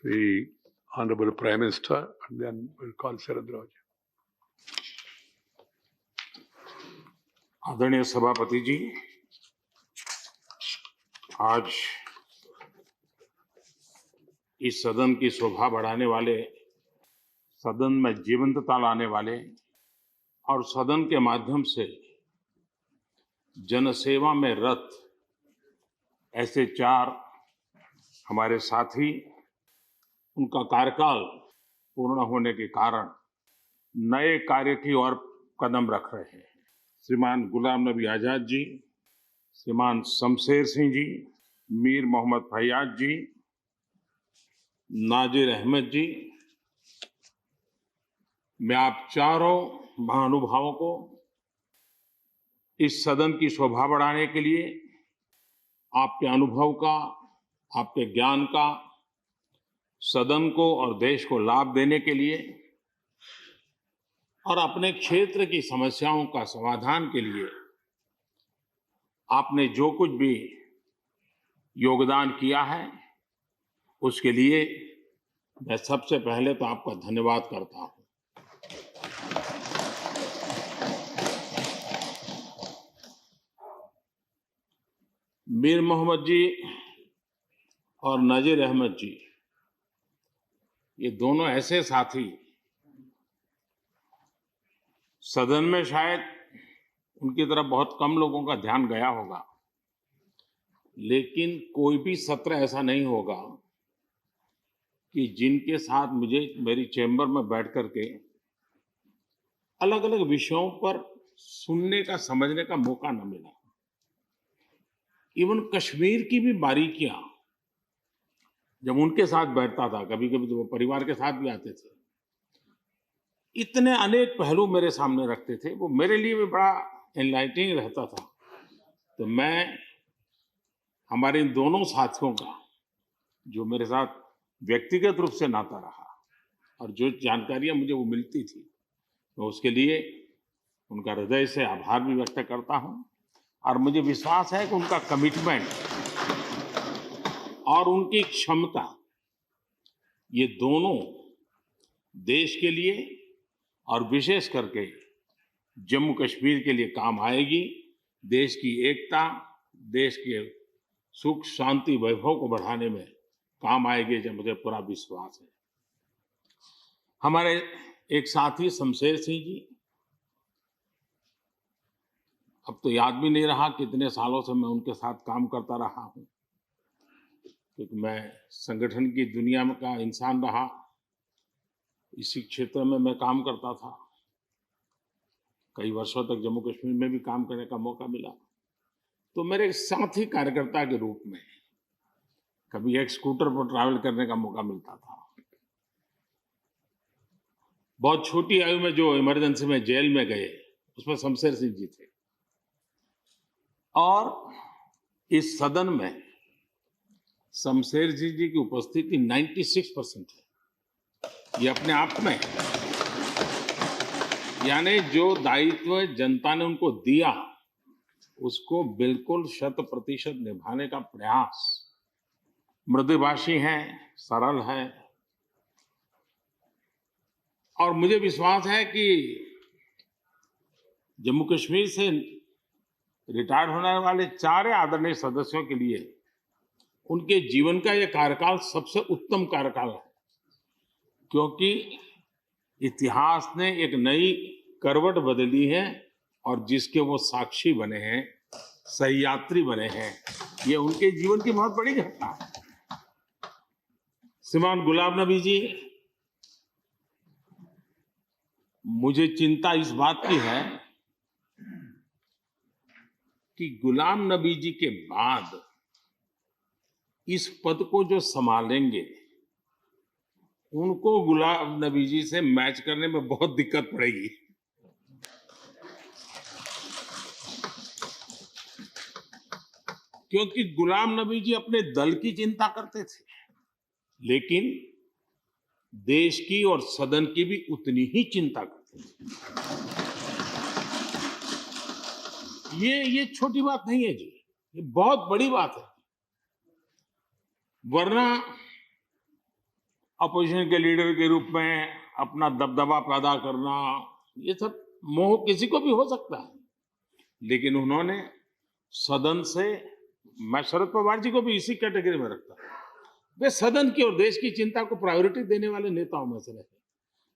the Honorable Prime Minister, and then we'll call Sharad Raj. आदरणीय सभापति जी, आज इस सदन की शोभा बढ़ाने वाले, सदन में जीवंतता लाने वाले और सदन के माध्यम से जनसेवा में रत ऐसे चार हमारे साथी, उनका कार्यकाल पूर्ण होने के कारण नए कार्य की ओर कदम रख रहे हैं। श्रीमान गुलाम नबी आजाद जी, श्रीमान शमशेर सिंह जी, मीर मोहम्मद फैयाज जी, नाजिर अहमद जी, मैं आप चारों महानुभावों को इस सदन की शोभा बढ़ाने के लिए आपके अनुभव का, आपके ज्ञान का सदन को और देश को लाभ देने के लिए और अपने क्षेत्र की समस्याओं का समाधान के लिए आपने जो कुछ भी योगदान किया है, उसके लिए मैं सबसे पहले तो आपका धन्यवाद करता हूं। मीर मोहम्मद जी और नाजिर अहमद जी, ये दोनों ऐसे साथी, सदन में शायद उनकी तरफ बहुत कम लोगों का ध्यान गया होगा, लेकिन कोई भी सत्र ऐसा नहीं होगा कि जिनके साथ मुझे मेरी चैम्बर में बैठ करके अलग अलग विषयों पर सुनने का, समझने का मौका न मिला। इवन कश्मीर की भी बारीकियां जब उनके साथ बैठता था, कभी कभी तो वो परिवार के साथ भी आते थे, इतने अनेक पहलू मेरे सामने रखते थे, वो मेरे लिए भी बड़ा एनलाइटनिंग रहता था। तो मैं हमारे इन दोनों साथियों का, जो मेरे साथ व्यक्तिगत रूप से नाता रहा और जो जानकारियां मुझे वो मिलती थी, मैं उसके लिए उनका हृदय से आभार भी व्यक्त करता हूं। और मुझे विश्वास है कि उनका कमिटमेंट और उनकी क्षमता, ये दोनों देश के लिए और विशेष करके जम्मू कश्मीर के लिए काम आएगी। देश की एकता, देश के सुख शांति वैभव को बढ़ाने में काम आएगी, जब मुझे पूरा विश्वास है। हमारे एक साथी शमशेर सिंह जी, अब तो याद भी नहीं रहा कितने सालों से मैं उनके साथ काम करता रहा हूं, क्योंकि मैं संगठन की दुनिया में का इंसान रहा, इसी क्षेत्र में मैं काम करता था। कई वर्षों तक जम्मू कश्मीर में भी काम करने का मौका मिला। तो मेरे साथी कार्यकर्ता के रूप में कभी एक स्कूटर पर ट्रैवल करने का मौका मिलता था। बहुत छोटी आयु में जो इमरजेंसी में जेल में गए, उसमें शमशेर सिंह जी थे। और इस सदन में शमशेर सिंह जी की उपस्थिति 96% है। ये अपने आप में, यानी जो दायित्व जनता ने उनको दिया, उसको बिल्कुल 100% निभाने का प्रयास। मृदुभाषी हैं, सरल हैं, और मुझे विश्वास है कि जम्मू कश्मीर से रिटायर होने वाले चार आदरणीय सदस्यों के लिए उनके जीवन का यह कार्यकाल सबसे उत्तम कार्यकाल है, क्योंकि इतिहास ने एक नई करवट बदली है और जिसके वो साक्षी बने हैं, सहयात्री बने हैं। ये उनके जीवन की बहुत बड़ी घटना है। श्रीमान गुलाम नबी जी, मुझे चिंता इस बात की है कि गुलाम नबी जी के बाद इस पद को जो संभालेंगे, उनको गुलाम नबी जी से मैच करने में बहुत दिक्कत पड़ेगी। क्योंकि गुलाम नबी जी अपने दल की चिंता करते थे, लेकिन देश की और सदन की भी उतनी ही चिंता करते थे। ये छोटी बात नहीं है जी, ये बहुत बड़ी बात है। वरना अपोजिशन के लीडर के रूप में अपना दबदबा पैदा करना, ये सब मोह किसी को भी हो सकता है, लेकिन उन्होंने सदन से, मैं शरद पवार जी को भी इसी कैटेगरी में रखता हूं, वे सदन की और देश की चिंता को प्रायोरिटी देने वाले नेताओं में से रहे।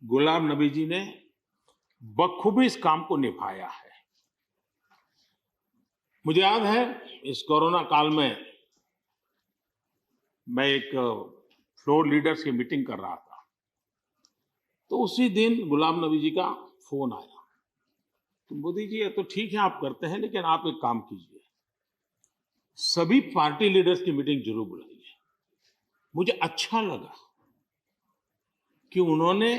गुलाम नबी जी ने बखूबी इस काम को निभाया है। मुझे याद है इस कोरोना काल में मैं एक फ्लोर लीडर्स की मीटिंग कर रहा था, तो उसी दिन गुलाम नबी जी का फोन आया। तो मोदी जी, ये तो ठीक है आप करते हैं, लेकिन आप एक काम कीजिए, सभी पार्टी लीडर्स की मीटिंग जरूर बुलाइए। मुझे अच्छा लगा कि उन्होंने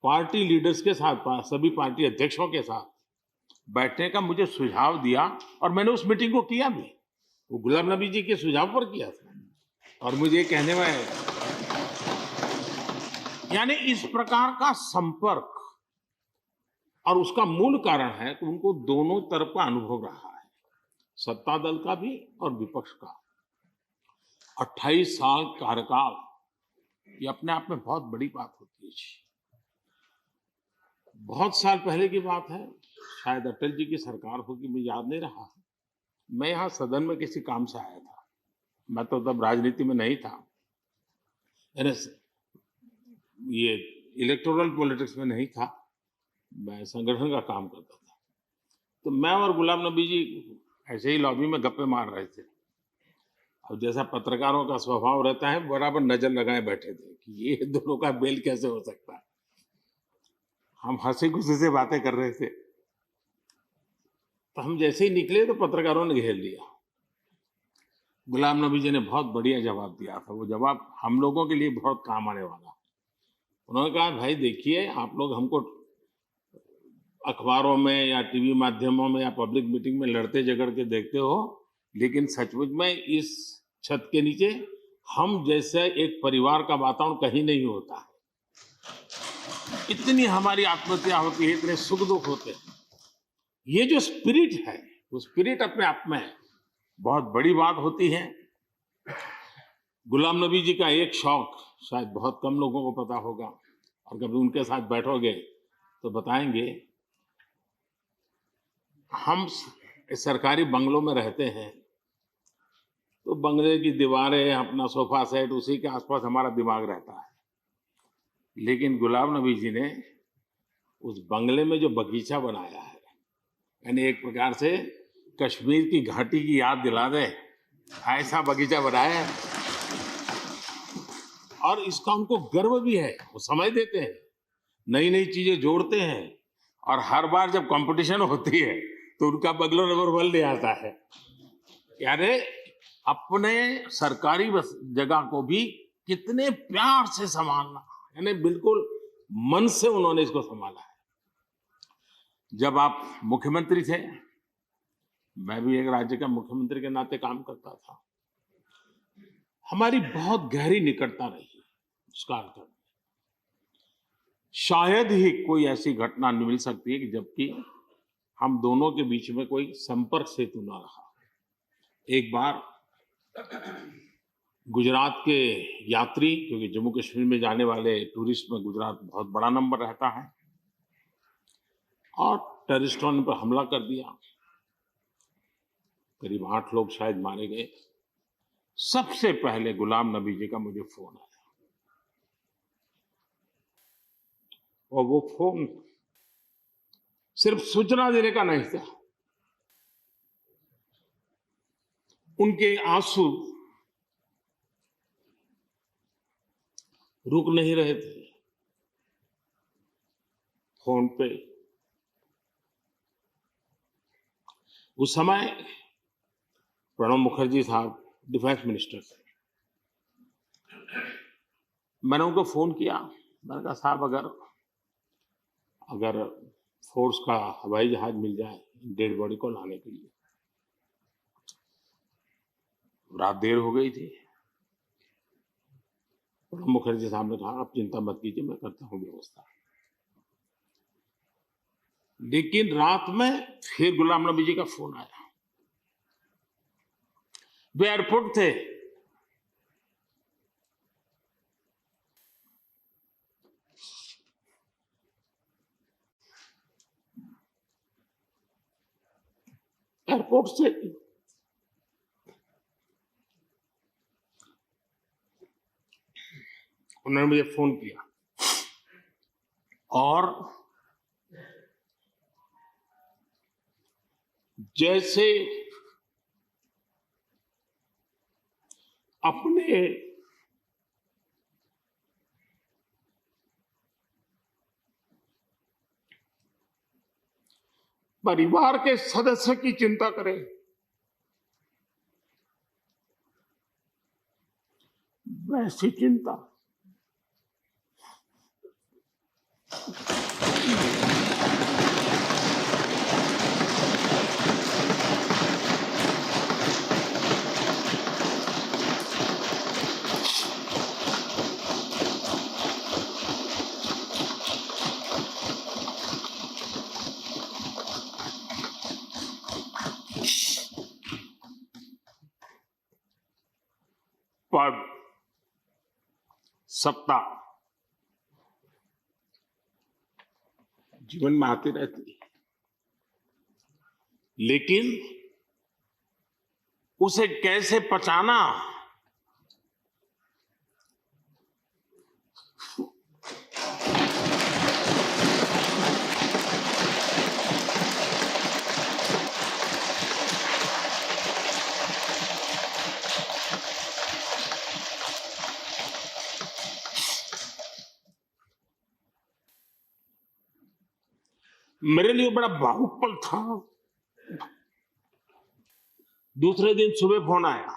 पार्टी लीडर्स के साथ, सभी पार्टी अध्यक्षों के साथ बैठने का मुझे सुझाव दिया, और मैंने उस मीटिंग को किया भी। वो गुलाम नबी जी के सुझाव पर किया था। और मुझे कहने में, यानी इस प्रकार का संपर्क, और उसका मूल कारण है कि उनको दोनों तरफ का अनुभव रहा है, सत्ता दल का भी और विपक्ष का। 28 साल कार्यकाल, ये अपने आप में बहुत बड़ी बात होती है जी। बहुत साल पहले की बात है, शायद अटल जी की सरकार होगी, मुझे याद नहीं रहा। मैं यहाँ सदन में किसी काम से आया था, मैं तो तब राजनीति में नहीं था, ये इलेक्टोरल पॉलिटिक्स में नहीं था, मैं संगठन का काम करता था। तो मैं और गुलाम नबी जी ऐसे ही लॉबी में गप्पे मार रहे थे, और जैसा पत्रकारों का स्वभाव रहता है, बराबर नजर लगाए बैठे थे कि ये दोनों का मेल कैसे हो सकता है। हम हंसी खुशी से बातें कर रहे थे, तो हम जैसे ही निकले तो पत्रकारों ने घेर लिया। गुलाम नबी जी ने बहुत बढ़िया जवाब दिया था, वो जवाब हम लोगों के लिए बहुत काम आने वाला। उन्होंने कहा, भाई देखिए, आप लोग हमको अखबारों में या टीवी माध्यमों में या पब्लिक मीटिंग में लड़ते झगड़ के देखते हो, लेकिन सचमुच में इस छत के नीचे हम जैसे एक परिवार का वातावरण कहीं नहीं होता है। इतनी हमारी आत्महत्या होती है, इतने सुख दुख होते हैं। ये जो स्पिरिट है, वो स्पिरिट अपने आप में बहुत बड़ी बात होती है। गुलाम नबी जी का एक शौक शायद बहुत कम लोगों को पता होगा, और कभी उनके साथ बैठोगे तो बताएंगे। हम सरकारी बंगलों में रहते हैं, तो बंगले की दीवारें, अपना सोफा सेट, उसी के आसपास हमारा दिमाग रहता है। लेकिन गुलाम नबी जी ने उस बंगले में जो बगीचा बनाया है, यानी एक प्रकार से कश्मीर की घाटी की याद दिला दे, ऐसा बगीचा बनाया है। और इसका उनको गर्व भी है, वो समय देते हैं, नई नई चीजें जोड़ते हैं, और हर बार जब कंपटीशन होती है तो उनका बंगला नंबर 1 ले आता है। यानी अपने सरकारी जगह को भी कितने प्यार से संभालना, यानी बिल्कुल मन से उन्होंने इसको संभाला है। जब आप मुख्यमंत्री थे, मैं भी एक राज्य का मुख्यमंत्री के नाते काम करता था, हमारी बहुत गहरी निकटता रही उस कालखंड में। शायद ही कोई ऐसी घटना मिल सकती है कि जबकि हम दोनों के बीच में कोई संपर्क सेतु ना रहा। एक बार गुजरात के यात्री, क्योंकि जम्मू कश्मीर में जाने वाले टूरिस्ट में गुजरात बहुत बड़ा नंबर रहता है, और टेररिस्टों ने पर हमला कर दिया, करीब 8 लोग शायद मारे गए। सबसे पहले गुलाम नबी जी का मुझे फोन आया, और वो फोन सिर्फ सूचना देने का नहीं था। उनके आंसू रुक नहीं रहे थे। फोन पे उस समय प्रणब मुखर्जी साहब डिफेंस मिनिस्टर थे। मैंने उनको फोन किया, मैंने कहा, साहब अगर फोर्स का हवाई जहाज मिल जाए डेड बॉडी को लाने के लिए। रात देर हो गई थी। प्रणब मुखर्जी साहब ने कहा, आप चिंता मत कीजिए, मैं करता हूं व्यवस्था। लेकिन रात में फिर गुलाम नबी जी का फोन आया। वे एयरपोर्ट थे, एयरपोर्ट से उन्होंने मुझे फोन किया और जैसे अपने परिवार के सदस्य की चिंता करें, वैसी चिंता पर्व, सप्ताह जीवन में आती रहती है, लेकिन उसे कैसे पचाना, मेरे लिए बड़ा भावुक पल था। दूसरे दिन सुबह फोन आया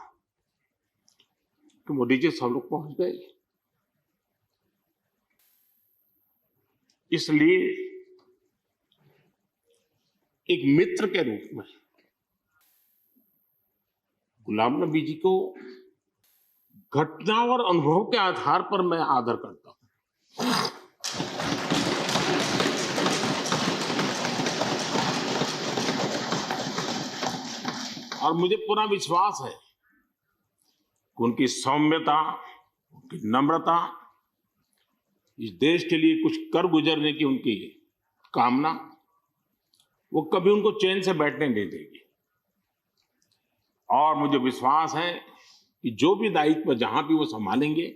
कि मोदी जी सब लोग पहुंच गए। इसलिए एक मित्र के रूप में गुलाम नबी जी को घटना और अनुभव के आधार पर मैं आदर करता हूं। और मुझे पूरा विश्वास है कि उनकी सौम्यता, उनकी नम्रता, इस देश के लिए कुछ कर गुजरने की उनकी कामना, वो कभी उनको चैन से बैठने नहीं देगी। और मुझे विश्वास है कि जो भी दायित्व जहां भी वो संभालेंगे,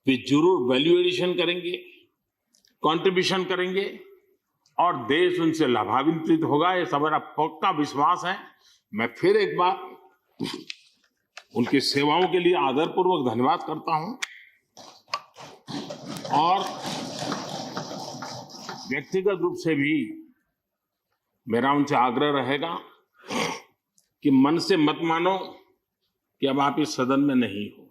वे जरूर वैल्यू एडिशन करेंगे, कंट्रीब्यूशन करेंगे और देश उनसे लाभान्वित होगा। ये सब मेरा पक्का विश्वास है। मैं फिर एक बार उनकी सेवाओं के लिए आदरपूर्वक धन्यवाद करता हूं और व्यक्तिगत रूप से भी मेरा उनसे आग्रह रहेगा कि मन से मत मानो कि अब आप इस सदन में नहीं हो।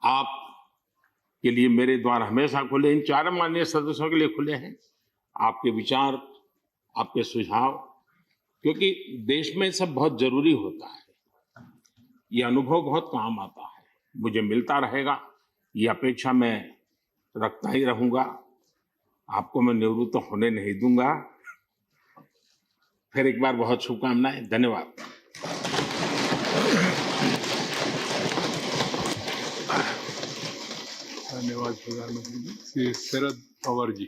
आप के लिए मेरे द्वार हमेशा खुले, इन चारों माननीय सदस्यों के लिए खुले हैं। आपके विचार, आपके सुझाव, क्योंकि देश में सब बहुत जरूरी होता है। ये अनुभव बहुत काम आता है, मुझे मिलता रहेगा, ये अपेक्षा मैं रखता ही रहूंगा। आपको मैं निवृत्त होने नहीं दूंगा। फिर एक बार बहुत शुभकामनाएं, धन्यवाद। धन्यवाद प्रधानमंत्री जी। श्री शरद पवार जी।